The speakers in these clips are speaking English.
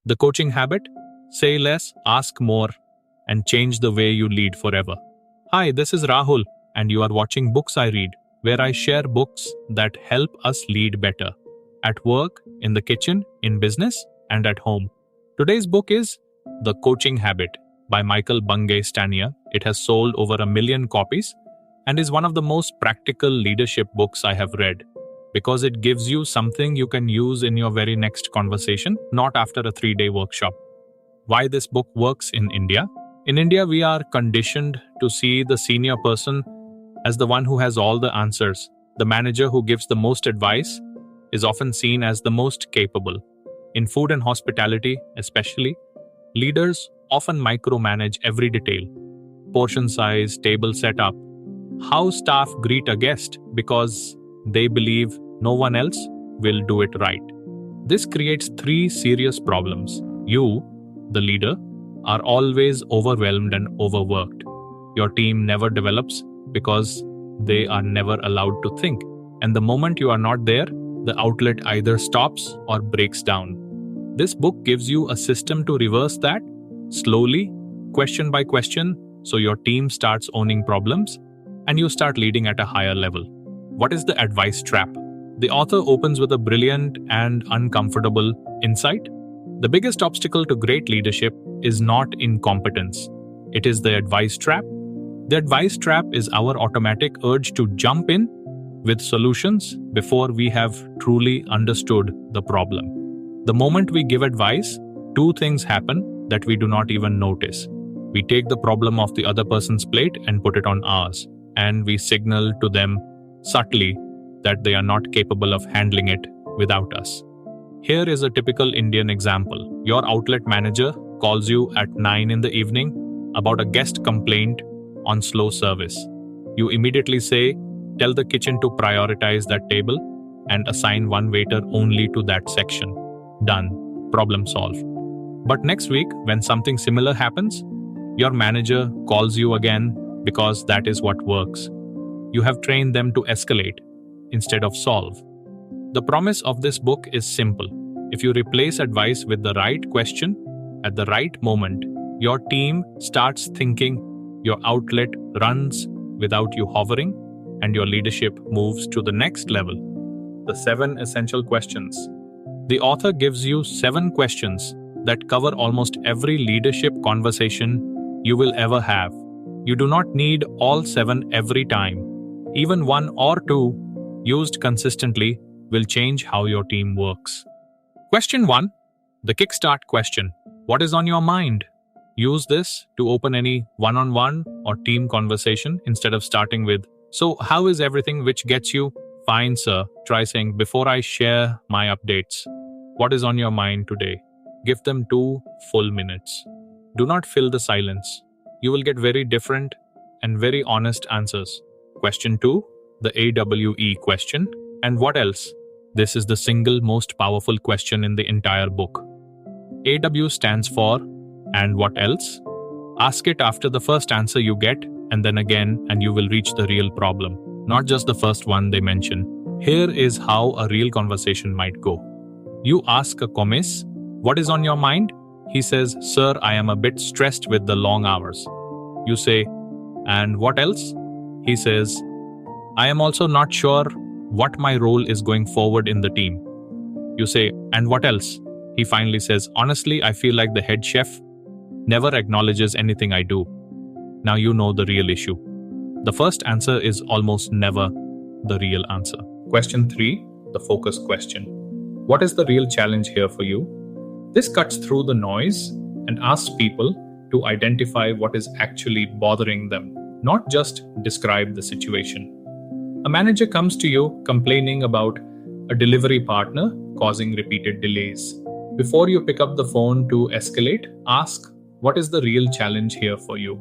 The coaching habit? Say less, ask more, and change the way you lead forever. Hi, this is Rahul, and you are watching Books I Read, where I share books that help us lead better. At work, in the kitchen, in business, and at home. Today's book is The Coaching Habit by Michael Bungay Stanier. It has sold over 1 million copies and is one of the most practical leadership books I have read because it gives you something you can use in your very next conversation, not after a 3-day workshop. Why this book works in India? In India, we are conditioned to see the senior person as the one who has all the answers. The manager who gives the most advice is often seen as the most capable. In food and hospitality, especially, leaders often micromanage every detail. Portion size, table setup, how staff greet a guest because they believe no one else will do it right. This creates 3 serious problems. You, the leader, are always overwhelmed and overworked. Your team never develops because they are never allowed to think. And the moment you are not there, the outlet either stops or breaks down. This book gives you a system to reverse that, slowly, question by question, so your team starts owning problems and you start leading at a higher level. What is the advice trap? The author opens with a brilliant and uncomfortable insight. The biggest obstacle to great leadership is not incompetence. It is the advice trap. The advice trap is our automatic urge to jump in with solutions before we have truly understood the problem. The moment we give advice, 2 things happen that we do not even notice. We take the problem off the other person's plate and put it on ours, and we signal to them subtly that they are not capable of handling it without us. Here is a typical Indian example. Your outlet manager calls you at 9 in the evening about a guest complaint on slow service. You immediately say, tell the kitchen to prioritize that table and assign one waiter only to that section. Done. Problem solved. But next week, when something similar happens, your manager calls you again because that is what works. You have trained them to escalate instead of solve. The promise of this book is simple. If you replace advice with the right question at the right moment, your team starts thinking, your outlet runs without you hovering, and your leadership moves to the next level. The 7 essential questions. The author gives you 7 questions that cover almost every leadership conversation you will ever have. You do not need all 7 every time. Even 1 or 2 used consistently will change how your team works. Question 1. The kickstart question. What is on your mind? Use this to open any one-on-one or team conversation instead of starting with, so how is everything, which gets you, fine sir. Try saying, before I share my updates, what is on your mind today? Give them 2 full minutes. Do not fill the silence. You will get very different and very honest answers. Question 2, the AWE question. And what else? This is the single most powerful question in the entire book. AW stands for, and what else? Ask it after the first answer you get, and then again, and you will reach the real problem, not just the first one they mention. Here is how a real conversation might go. You ask a commis, what is on your mind? He says, sir, I am a bit stressed with the long hours. You say, and what else? He says, I am also not sure what my role is going forward in the team. You say, and what else? He finally says, honestly, I feel like the head chef never acknowledges anything I do. Now you know the real issue. The first answer is almost never the real answer. Question 3, the focus question. What is the real challenge here for you? This cuts through the noise and asks people to identify what is actually bothering them, not just describe the situation. A manager comes to you complaining about a delivery partner causing repeated delays. Before you pick up the phone to escalate, ask, what is the real challenge here for you?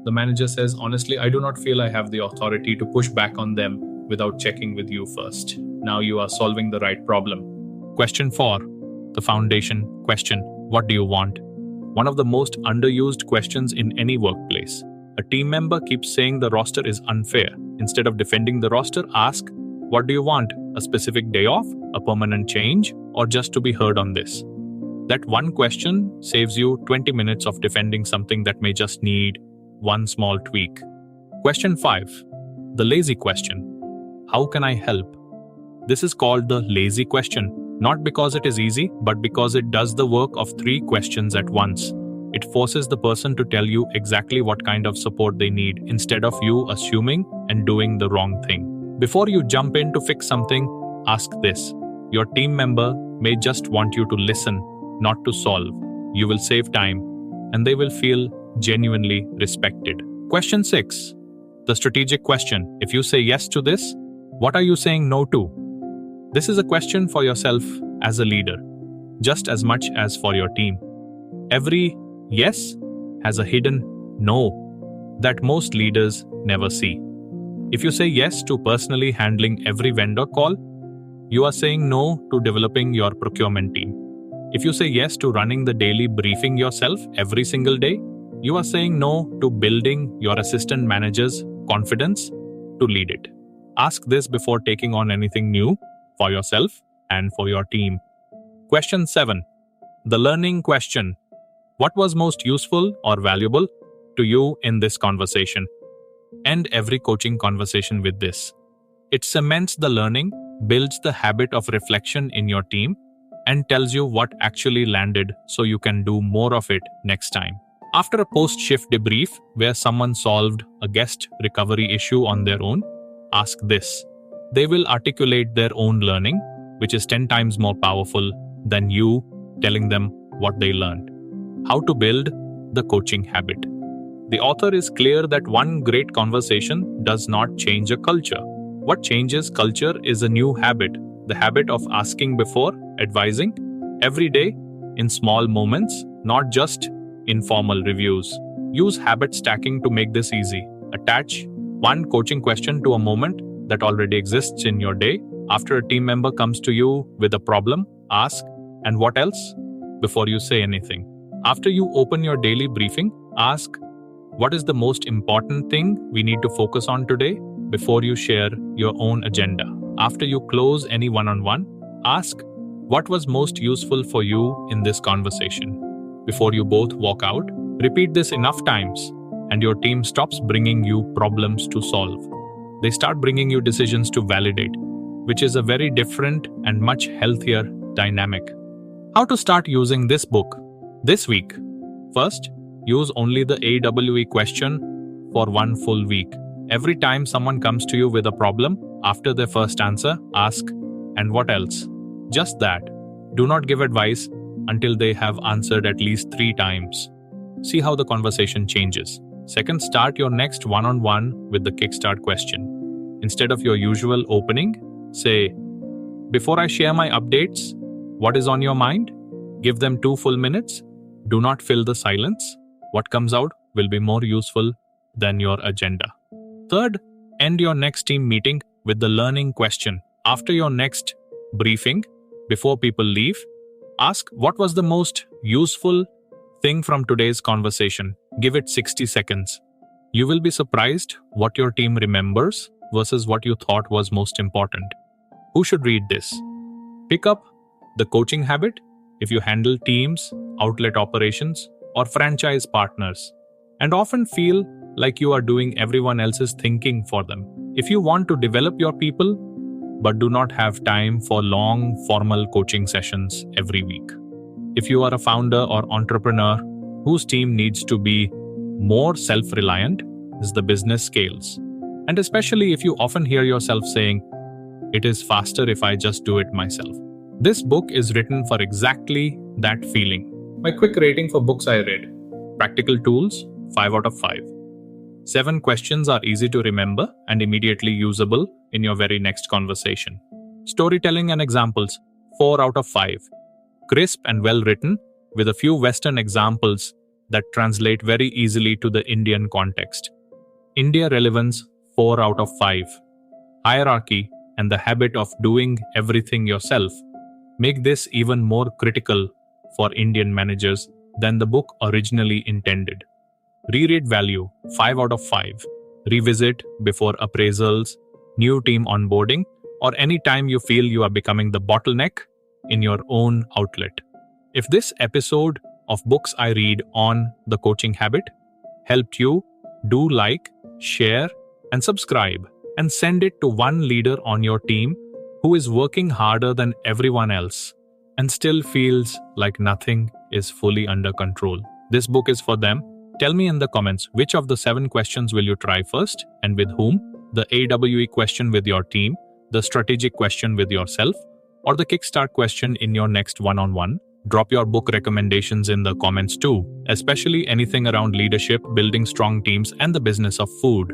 The manager says, honestly, I do not feel I have the authority to push back on them without checking with you first. Now you are solving the right problem. Question 4, the foundation question. What do you want? One of the most underused questions in any workplace. A team member keeps saying the roster is unfair. Instead of defending the roster, ask, what do you want? A specific day off? A permanent change? Or just to be heard on this? That one question saves you 20 minutes of defending something that may just need one small tweak. Question 5. The lazy question. How can I help? This is called the lazy question, not because it is easy, but because it does the work of 3 questions at once. It forces the person to tell you exactly what kind of support they need instead of you assuming and doing the wrong thing. Before you jump in to fix something, ask this. Your team member may just want you to listen, not to solve. You will save time, and they will feel genuinely respected. Question 6. The strategic question. If you say yes to this, what are you saying no to? This is a question for yourself as a leader, just as much as for your team. Every yes has a hidden no that most leaders never see. If you say yes to personally handling every vendor call, you are saying no to developing your procurement team. If you say yes to running the daily briefing yourself every single day, you are saying no to building your assistant manager's confidence to lead it. Ask this before taking on anything new for yourself and for your team. Question 7. The learning question. What was most useful or valuable to you in this conversation? End every coaching conversation with this. It cements the learning, builds the habit of reflection in your team, and tells you what actually landed so you can do more of it next time. After a post-shift debrief where someone solved a guest recovery issue on their own, ask this. They will articulate their own learning, which is 10 times more powerful than you telling them what they learned. How to build the coaching habit. The author is clear that one great conversation does not change a culture. What changes culture is a new habit, the habit of asking before advising every day in small moments, not just informal reviews. Use habit stacking to make this easy. Attach one coaching question to a moment that already exists in your day. After a team member comes to you with a problem, ask, "And what else?" before you say anything. After you open your daily briefing, ask, "What is the most important thing we need to focus on today?" before you share your own agenda. After you close any one-on-one, ask, "What was most useful for you in this conversation?" Before you both walk out, repeat this enough times, and your team stops bringing you problems to solve. They start bringing you decisions to validate, which is a very different and much healthier dynamic. How to start using this book this week? First, use only the AWE question for one full week. Every time someone comes to you with a problem, after their first answer, ask, "And what else?" Just that. Do not give advice until they have answered at least 3 times. See how the conversation changes. Second, start your next one-on-one with the kickstart question. Instead of your usual opening, say, "Before I share my updates, what is on your mind?" Give them 2 full minutes. Do not fill the silence. What comes out will be more useful than your agenda. Third, end your next team meeting with the learning question. After your next briefing, before people leave, ask, "What was the most useful thing from today's conversation?" Give it 60 seconds. You will be surprised what your team remembers versus what you thought was most important. Who should read this? Pick up the coaching habit if you handle teams, outlet operations, or franchise partners, and often feel like you are doing everyone else's thinking for them. If you want to develop your people, but do not have time for long, formal coaching sessions every week. If you are a founder or entrepreneur whose team needs to be more self-reliant as the business scales, and especially if you often hear yourself saying, "It is faster if I just do it myself." This book is written for exactly that feeling. My quick rating for books I read. Practical tools, 5 out of 5. 7 questions are easy to remember and immediately usable in your very next conversation. Storytelling and examples, 4 out of 5. Crisp and well written, with a few Western examples that translate very easily to the Indian context. India relevance, 4 out of 5. Hierarchy and the habit of doing everything yourself make this even more critical for Indian managers than the book originally intended. Reread value, 5 out of 5. Revisit before appraisals, new team onboarding, or any time you feel you are becoming the bottleneck in your own outlet. If this episode of Books I Read on the coaching habit helped you, do like, share, and subscribe, and send it to one leader on your team who is working harder than everyone else and still feels like nothing is fully under control. This book is for them. Tell me in the comments which of the 7 questions will you try first and with whom? The AWE question with your team, the strategic question with yourself, or the kickstart question in your next one-on-one. Drop your book recommendations in the comments too, especially anything around leadership, building strong teams, and the business of food.